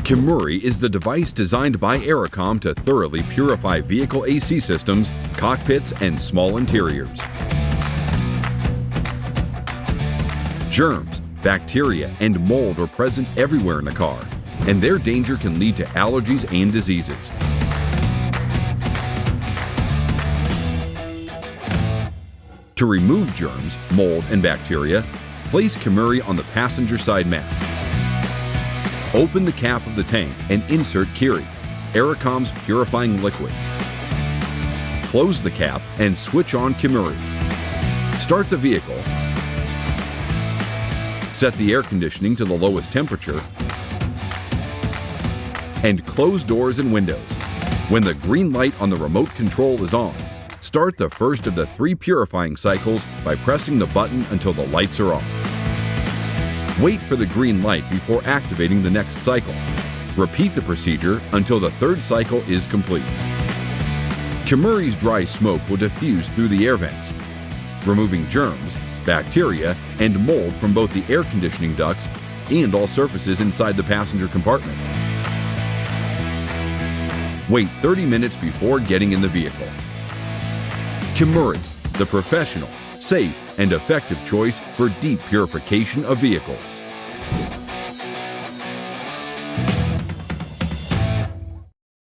Kemuri is the device designed by Errecom to thoroughly purify vehicle AC systems, cockpits, and small interiors. Germs, bacteria, and mold are present everywhere in a car, and their danger can lead to allergies and diseases. To remove germs, mold, and bacteria, place Kemuri on the passenger side mat. Open the cap of the tank and insert Kiri, Errecom's purifying liquid. Close the cap and switch on Kemuri. Start the vehicle. Set the air conditioning to the lowest temperature and close doors and windows. When the green light on the remote control is on, start the first of the 3 purifying cycles by pressing the button until the lights are off. Wait for the green light before activating the next cycle. Repeat the procedure until the 3rd cycle is complete. Kemuri's dry smoke will diffuse through the air vents, removing germs, bacteria, and mold from both the air conditioning ducts and all surfaces inside the passenger compartment. Wait 30 minutes before getting in the vehicle. Kemuri, the professional, safe, and effective choice for deep purification of vehicles.